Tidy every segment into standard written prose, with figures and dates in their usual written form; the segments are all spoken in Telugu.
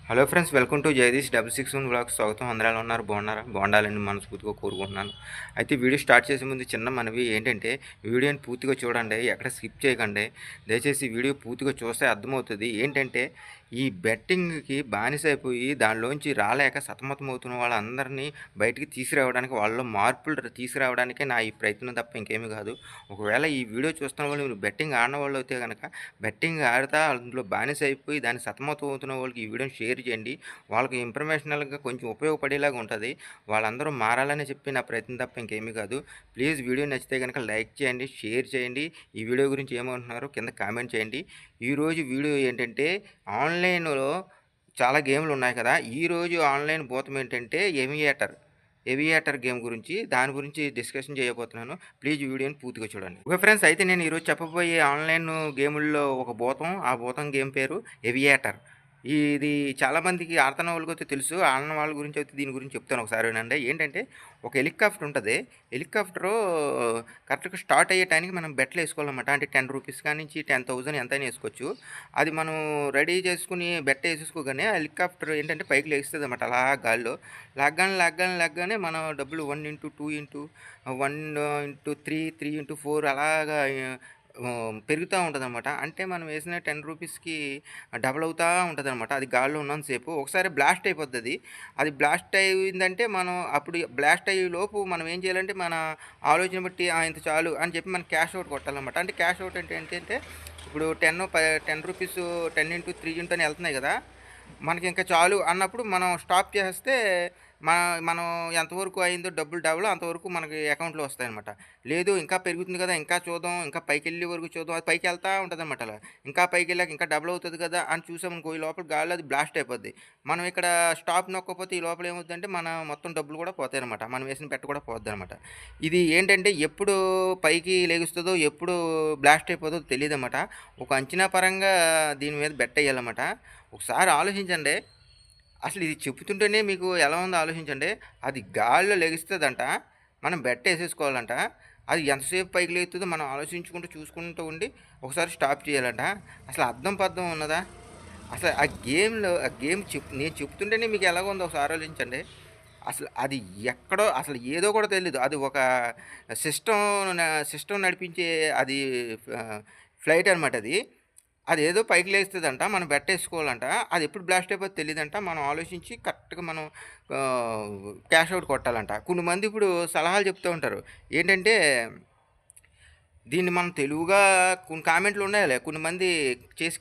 Hello friends, welcome to Jagdish 661 blogs స్వాగతం. అందరూ ఎలా ఉన్నారు? బాగున్నారా? బాగుండాలని మనస్ఫూర్తిగా కోరుకుంటున్నాను. అయితే వీడియో స్టార్ట్ చేసే ముందు చిన్న మనవి ఏంటంటే, వీడియోని పూర్తిగా చూడండి, ఎక్కడ స్కిప్ చేయకండి. దయచేసి వీడియో పూర్తిగా చూస్తే అర్థమవుతుంది. ఏంటంటే, ఈ బెట్టింగ్కి బానిసైపోయి దానిలోంచి రాలేక సతమతమవుతున్న వాళ్ళందరినీ బయటికి తీసుకురావడానికి, వాళ్ళలో మార్పులు తీసుకురావడానికే నా ఈ ప్రయత్నం తప్ప ఇంకేమీ కాదు. ఒకవేళ ఈ వీడియో చూస్తున్న వాళ్ళు మీరు బెట్టింగ్ ఆడిన వాళ్ళు అయితే కనుక, బెట్టింగ్ ఆడతా అందులో బానిసైపోయి దానికి సతమతం అవుతున్న వాళ్ళకి ఈ వీడియోని షేర్ చేయండి. వాళ్ళకి ఇన్ఫర్మేషనల్‌గా కొంచెం ఉపయోగపడేలాగా ఉంటది. వాళ్ళందరూ మారాలని చెప్పి నా ప్రయత్నం తప్ప ఇంకేమీ కాదు. ప్లీజ్ వీడియో నచ్చితే గనక లైక్ చేయండి, షేర్ చేయండి. ఈ వీడియో గురించి ఏమంటున్నారో కింద కామెంట్ చేయండి. ఈరోజు వీడియో ఏంటంటే, ఆన్‌లైన్‌లో చాలా గేమ్‌లు ఉన్నాయి కదా! ఈరోజు ఆన్‌లైన్ భూతం ఏంటంటే ఏవియేటర్ గేమ్ గురించి, దాని గురించి డిస్కషన్ చేయబోతున్నాను. ప్లీజ్ వీడియోని పూర్తిగా చూడండి. ఓకే ఫ్రెండ్స్, అయితే నేను ఈరోజు చెప్పబోయే ఆన్‌లైన్ గేముల్లో ఒక భూతం, ఆ భూతం గేమ్ పేరు ఏవియేటర్. ఇది చాలామందికి ఆడతున్న వాళ్ళకైతే తెలుసు. ఆడని వాళ్ళ గురించి అయితే దీని గురించి చెప్తాను, ఒకసారి వినండి. ఏంటంటే, ఒక హెలికాప్టర్ ఉంటది. హెలికాప్టరు కరెక్ట్‌గా స్టార్ట్ అయ్యే టైంకి మనం బెట్లేసుకోవాలన్నమాట. అంటే రూ. 10 కానించి 10,000 ఎంతైనా ఏసుకోవచ్చు. అది మనం రెడీ చేసుకొని బెట్టేసేసుకోగానే ఆ హెలికాప్టర్ ఏంటంటే పైకి లెగుస్తదన్నమాట అలా గాల్లో. లెగ్గానే మన డబ్బులు 1 ఇంటూ 2 ఇంటూ 1 ఇంటూ 3, 3 ఇంటూ 4 అలాగా పెరుగుతా ఉంటదనమాట. అంటే మనం వేసిన రూ. 10కి డబల్ అవుతా ఉంటదనమాట. అది గాల్లో ఉన్నంత సేపు. ఒకసారి బ్లాస్ట్ అయిపోద్దది. అది బ్లాస్ట్ అయిందంటే మనం అప్పుడు బ్లాస్ట్ అయ్యేలోపు మనం ఏం చేయాలంటే, మన ఆలోచన బట్టి ఇంత చాలు అని చెప్పి మనం క్యాష్ ఔట్ కొట్టాలనమాట. అంటే క్యాష్ ఔట్ అంటే ఏంటంటే, ఇప్పుడు 10 రూపీస్ 10 ఇంటూ 3 ఇంటూ అని ఎళ్తున్నాయి గదా! మనకింక చాలు అన్నప్పుడు మనం స్టాప్ చేసేస్తే మనం ఎంతవరకు అయిందో డబ్బులు డబుల్ అంతవరకు మనకి అకౌంట్‌లో వస్తాయనమాట. లేదు ఇంకా పెరుగుతుంది కదా! ఇంకా చూద్దాం, ఇంకా పైకెళ్ళే వరకు చూద్దాం. అది పైకెళ్తా ఉంటదనమాట అలా. ఇంకా పైకెళ్ళాక ఇంకా డబుల్ అవుతది కదా! అని చూసామనుకో, ఈ లోపల గాల్లో అది బ్లాస్ట్ అయిపోద్ది. మనం ఇక్కడ స్టాప్ నొక్కకపోతే ఈ లోపల ఏమవుద్దంటే, మన మొత్తం డబ్బులు కూడా పోతాయనమాట. మనం వేసిన బెట్ కూడా పోద్దనమాట. ఇది ఏంటంటే, ఎప్పుడు పైకి లెగుస్తదో, ఎప్పుడు బ్లాస్ట్ అయిపోదో తెలీదనమాట. ఒక అంచనా పరంగా దీని మీద బెట్టేయాలన్నమాట. ఒకసారి ఆలోచించండి. అసలు ఇది చెప్తుంటేనే మీకు ఎలా ఉందో ఆలోచించండి. అది గాల్లో లెగుస్తదంట. మనం బెట్టేసేసుకోవాలంట. అది ఎంతసేపు పైకి లేగుతదో మనం ఆలోచించుకుంటూ, చూసుకుంటూ ఉండి ఒకసారి స్టాప్ చేయాలంట. అసలు అర్థం పర్థం ఉన్నదా? అసలు ఆ గేమ్‌లో ఆ గేమ్ నేను చెప్తుంటేనే మీకు ఎలాగుందో ఒకసారి ఆలోచించండి. అసలు అది ఎక్కడో అసలు ఏదో కూడా తెలీదు. అది ఒక సిస్టమ్ సిస్టమ్ నడిపించే అది ఫ్లైట్ అనమాట అది. అదేదో పైకి లేస్తదంట. మనం బెట్టేసుకోవాలంట. అది ఎప్పుడు బ్లాస్ట్ అయిపోద్దో తెలీదంట. మనం ఆలోచించి కరెక్ట్‌గా మనం క్యాష్ ఔట్ కొట్టాలంట. కొన్ని మంది ఇప్పుడు సలహాలు చెప్తూ ఉంటారు. ఏంటంటే, దీన్ని మనం తెలివిగా కొన్ని కామెంట్లు ఉన్నాయిలే. కొన్ని మంది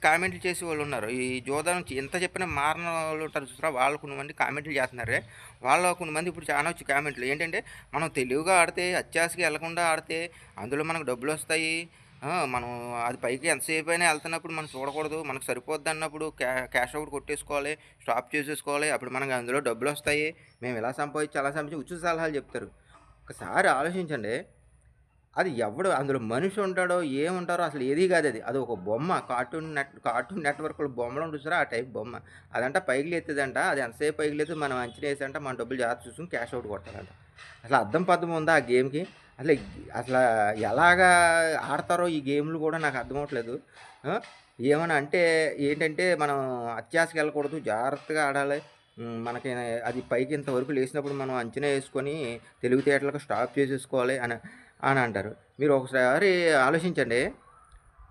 కామెంట్లు చేసేవాళ్ళున్నారు. ఈ జూదం ఎంత చెప్పినా మారనోళ్ళు ఉంటారు చూసారా? వాళ్ళు కొన్ని మంది కామెంట్లు చేస్తున్నారే. వాళ్ళ కొన్ని మంది ఇప్పుడు చానా వచ్చి కామెంట్లు. ఏంటంటే, మనం తెలివిగా ఆడితే, అత్యాశకి ఎళ్ళకుండా ఆడితే అందులో మనకు డబ్బులొస్తాయి. మనం అది పైకి ఎంతసేపైనా ఎళ్తున్నప్పుడు మనం చూడకూడదు. మనకు సరిపోద్దన్నప్పుడు క్యాష్ ఔట్ కొట్టేసుకోవాలి. స్టాప్ చేసేసుకోవాలి. అప్పుడు మనకు అందులో డబ్బులొస్తాయి. మేము ఇలా సంపాదించి, అలా సంపాదించి ఉచిత సలహాలు చెప్తారు. ఒకసారి ఆలోచించండి. అది ఎవడు అందులో మనిషి ఉంటాడో, ఏముంటారో అసలు ఏది కాదది. అది ఒక బొమ్మ. కార్టూన్ నెట్‌వర్క్‌లో బొమ్మలుంటది చూసారా? ఆ టైప్ బొమ్మ. అదంట పైకి లేత్తదంట. అది ఎంతసేపు పైకి లేత్తదో మనం అంచనా ఏసంట మన డబ్బులు జాగ్రత్తగా చూసుకొని క్యాష్ ఔట్ కొట్టాలంట. అసలు అర్థం పర్థం ఉందా ఆ గేమ్‌కి? అసలు అసల ఎలాగా ఆడతారో ఈ గేమ్‌లు కూడా నాకు అర్థమవ్వట్లేదు. ఆ! ఏమన్నా అంటే ఏంటంటే, మనం అత్యాశకెళ్ళకూడదు. జాగ్రత్తగా ఆడాలి. మనకి అది పైకి ఇంతవరకు లేసినప్పుడు మనం అంచనా ఏసుకొని తెలివితేటలుగా స్టాప్ చేసేసుకోవాలి అని అంటారు. మీరు ఒకసారి ఆలోచించండి.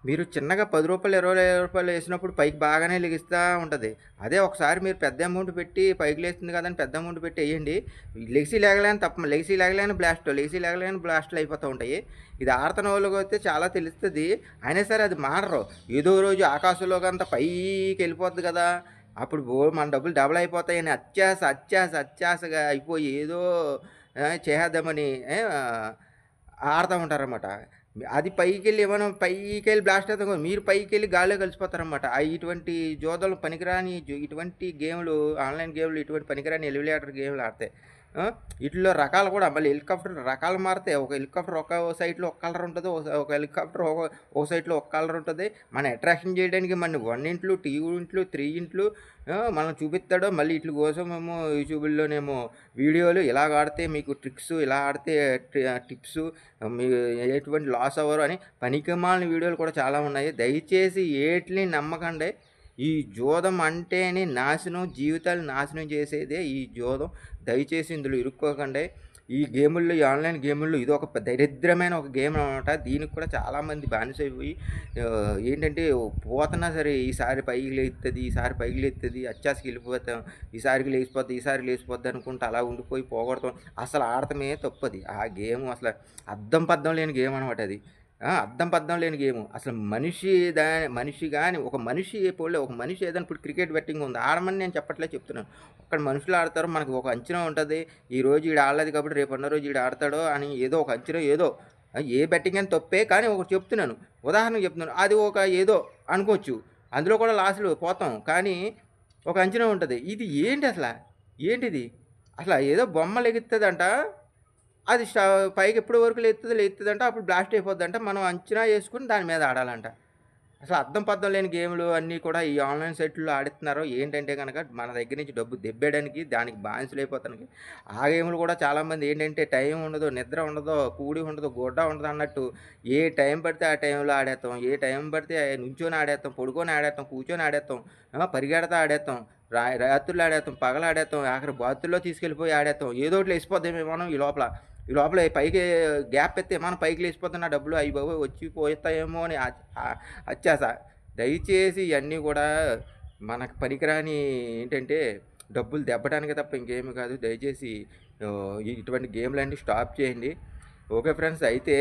మీరు చిన్నగా రూ. 10, రూ. 20 ఏసినప్పుడు పైకి బాగానే లెగిస్తా ఉంటది. అదే ఒకసారి మీరు పెద్ద అమౌంట్ పెట్టి పైకి లేస్తుంది కదా అని పెద్ద అమౌంట్ పెట్టి ఎయ్యండి. లెగిసి లేగలేని బ్లాస్ట్‌లు అయిపోతా ఉంటాయి. ఇది ఆడతన్నోళ్ళకైతే చాలా తెలుస్తది. అయినా సరే అది మానరు. ఏదో రోజు ఆకాశంలోకంతా పైకెళ్ళిపోద్ది కదా! అప్పుడు మన డబ్బులు డబల్ అయిపోతాయని అత్యాశగా అయిపోయి ఏదో చేసేద్దామని ఆడతా ఉంటారనమాట. అది పైకెళ్ళి ఏమన్నా పైకెళ్ళి బ్లాస్ట్ అవుతాం కదా! మీరు పైకెళ్ళి గాల్లో కలిసిపోతారనమాట. ఇటువంటి జోదలు పనికిరాని ఇటువంటి గేమ్‌లు, ఆన్‌లైన్ గేమ్‌లు ఇటువంటి పనికిరాని ఎలిమినేటర్ గేమ్‌లు ఆడితే. ఈటిల్లో రకాలు కూడా మళ్ళీ హెలికాప్టర్ రకాలు మారతాయి. ఒక హెలికాప్టర్ ఒక సైడ్‌లో ఒక కలర్ ఉంటది. ఒక హెలికాప్టర్ ఒక సైడ్‌లో ఒక కలర్ ఉంటది. మన అట్రాక్షన్ చేయడానికి మన 1 ఇంట్లు, 2 ఇంట్లు, 3 ఇంట్లు మనం చూపిత్తాడు. మళ్ళీ ఈట్లి కోసమేమో యూట్యూబుల్లోనేమో వీడియోలు ఇలాగ ఆడితే మీకు ట్రిక్స్, ఇలా ఆడితే టిప్సు, మీరు ఎటువంటి లాస్ అవ్వరు అని పనికిమాలిన వీడియోలు కూడా చాలా ఉన్నాయి. దయచేసి ఏటిని నమ్మకండి. ఈ జూదం అంటేనే నాశనం, జీవితాలు నాశనం చేసేదే ఈ జూదం. దయచేసి ఇందులో ఇరుక్కోకండి. ఈ గేముల్లో, ఈ ఆన్‌లైన్ గేముల్లో ఇదొక దరిద్రమైన ఒక గేమ్ అనమాట. దీనికి కూడా చాలామంది బానిసైపోయి ఏంటంటే పోతున్నా సరే ఈసారి పైకి లేత్తది, ఈసారి పైకి లేత్తది, అచ్చాసకెళ్ళిపోతాం, ఈసారికి లేచిపోద్ది, ఈసారి లేచిపోద్ది అనుకుంటూ అలా ఉండిపోయి పోగొడతాం. అసలు ఆడటమే తప్పది. ఆ గేము అసలు అద్దం పద్దం లేని గేమ్ అనమాట అది. అద్దం పద్దం లేని గేము. అసలు మనిషి గాని ఒక మనిషి పోన్లే, ఒక మనిషి ఏదైనా ఇప్పుడు క్రికెట్ బెట్టింగ్ ఉంది. ఆడమని నేను చెప్పట్లేదు, చెప్తున్నాను. అక్కడ మనుషులు ఆడతారు. మనకు ఒక అంచనా ఉంటది. ఈరోజు ఈడు ఆడలేదు కాబట్టి రేపన్న రోజు ఈడు ఆడతాడు అని ఏదో ఒక అంచనా ఏదో ఏ బెట్టింగ్ అని తప్పే, కానీ ఒకటి చెప్తున్నాను. ఉదాహరణకు చెప్తున్నాను. అది ఒక ఏదో అనుకోవచ్చు. అందులో కూడా లాస్‌లో పోతాం. కానీ ఒక అంచనా ఉంటది. ఇది ఏంటి అసల? ఏంటిది? అసల ఏదో బొమ్మ లెగుత్తదంట. అది పైకి ఎప్పటి వరకు లేత్తదంట. అప్పుడు బ్లాస్ట్ అయిపోద్దంట. మనం అంచనా యేసుకొని దాని మీద ఆడాలంట. అసలు అర్థం పర్థం లేని గేమ్‌లు అన్నీ కూడా ఈ ఆన్‌లైన్ సైట్‌ల్లో ఆడిస్తున్నారు. ఏంటంటే గనక మన దగ్గర నుంచి డబ్బు దెబ్బేయడానికి, దానికి బానిసలైపోతానికి. ఆ గేమ్‌లు కూడా చాలామంది ఏంటంటే టైం ఉండదు, నిద్ర ఉండదు, కూడి ఉండదు, గుడ్డ ఉండదు అన్నట్టు ఏ టైం పడితే ఆ టైంలో ఆడేత్తాం. ఏ టైం పడితే నుంచొని ఆడేత్తాం, పడుకొని ఆడేత్తాం, కూర్చొని ఆడేత్తాం, పరిగెడతా ఆడేత్తాం. రాత్రులు ఆడేత్తాం, పగలు ఆడేత్తాం, ఆఖరి బాతుల్లో తీసుకెళ్ళిపోయి ఆడేత్తాం. ఏదో ఒకటి లేసిపోద్ది విమానం ఈ లోపల పైకి గ్యాప్ ఇస్తే మనం పైకి లేచిపోతున్న డబ్బులు అయ్య బాబోయ్ వచ్చి పోతాయేమో అని అత్యాస. దయచేసి ఇయన్నీ కూడా మనకు పనికిరాని ఏంటంటే డబ్బులు దెబ్బటానికే తప్ప ఇంకేమి కాదు. దయచేసి ఇటువంటి గేమ్‌లన్నీ స్టాప్ చేయండి. Okay friends. అయితే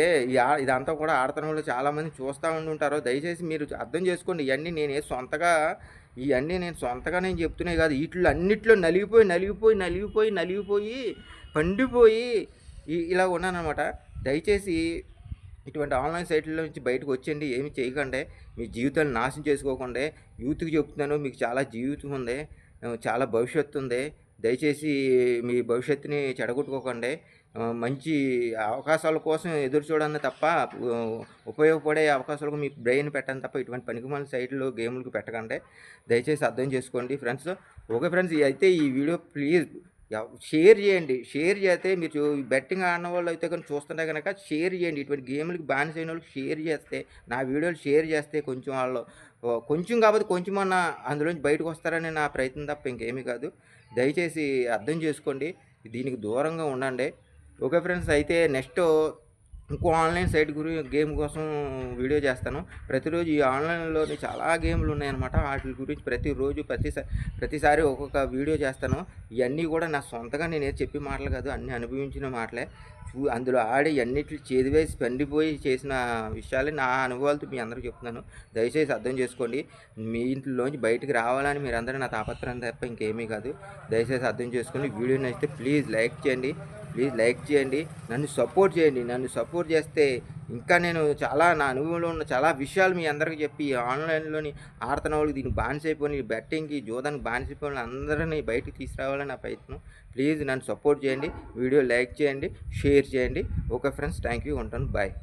ఇదంతా కూడా ఆడుతున్నోళ్ళు చాలామంది చూస్తా ఉండుంటారు. దయచేసి మీరు అర్థం చేసుకోండి. ఇయన్నీ నేను సొంతగా నేను చెప్తున్నయి కాదు. ఈటిల్లో అన్నిట్లో నలిగిపోయి పండిపోయి ఇలా ఉన్నాననమాట. దయచేసి ఇటువంటి ఆన్‌లైన్ సైట్‌లో నుంచి బయటకొచ్చేయండి. ఏమి చేయకండి. మీ జీవితాన్ని నాశనం చేసుకోకండి. యూత్‌కి చెప్తున్నాను, మీకు చాలా జీవితం ఉంది. చాలా భవిష్యత్తుంది. దయచేసి మీ భవిష్యత్తుని చెడగొట్టుకోకండి. మంచి అవకాశాల కోసం ఎదురు చూడండి తప్ప ఉపయోగపడే అవకాశాలకు మీ బ్రెయిన్ పెట్టండి తప్ప ఇటువంటి పనికిమాలిన సైట్‌లు, గేములకు పెట్టకండి. దయచేసి అర్థం చేసుకోండి ఫ్రెండ్స్. Okay friends. అయితే ఈ వీడియో ప్లీజ్ షేర్ చేయండి. షేర్ చేస్తే మీరు బెట్టింగ్ ఆడినవాళ్ళు అయితే కనుక చూస్తుంటే గనక షేర్ చేయండి. ఇటువంటి గేములకి బానిసైన వాళ్ళకి షేర్ చేస్తే, నా వీడియోలు షేర్ చేస్తే కొంచెం వాళ్ళు కొంచెం కాకపోతే కొంచెమన్నా అందులోంచి బయటకొస్తారని నా ప్రయత్నం తప్ప ఇంకేమీ కాదు. దయచేసి అర్థం చేసుకోండి. దీనికి దూరంగా ఉండండి. Okay friends. అయితే నెక్స్ట్ ఇంకో ఆన్‌లైన్ సైట్ గేమ్ కోసం వీడియో చేస్తాను. ప్రతిరోజు ఈ ఆన్‌లైన్‌లోని చాలా గేమ్‌లు ఉన్నాయన్నమాట. ఆటిల గురించి ప్రతిసారి ఒక్కొక్క వీడియో చేస్తాను. ఇయన్నీ కూడా నా సొంతగా నేనేది చెప్పే మాటలు కాదు. అన్నీ అనుభవించిన మాటలే. అందులో ఆడి అన్నిట్లు చేదివేసి పండిపోయి చేసిన విషయాలే నా అనుభవాలతో మీ అందరికి చెప్తున్నాను. దయచేసి అర్థం చేసుకోండి. మీ ఇంట్లోంచి బయటికి రావాలని మీరందరూ నా తాపత్రయం తప్ప ఇంకేమీ కాదు. దయచేసి అర్థం చేసుకోండి. వీడియో నచ్చితే ప్లీజ్ లైక్ చేయండి. నన్ను సపోర్ట్ చేయండి. నన్ను సపోర్ట్ చేస్తే ఇంకా నేను నా అనుభవంలో ఉన్న చాలా విషయాలు మీ అందరికీ చెప్పి ఆన్‌లైన్‌లోని ఆడుతున్న వాళ్ళకి దీనికి బానిసైపోయిన బెట్టింగ్‌కి, జూదానికి బానిసైపోయిన అందరిని బయటికి తీసుకురావాలని నా ప్రయత్నం. ప్లీజ్ నన్ను సపోర్ట్ చేయండి. వీడియో లైక్ చేయండి, షేర్ చేయండి. Okay friends. Thank you. ఉంటాను. బాయ్.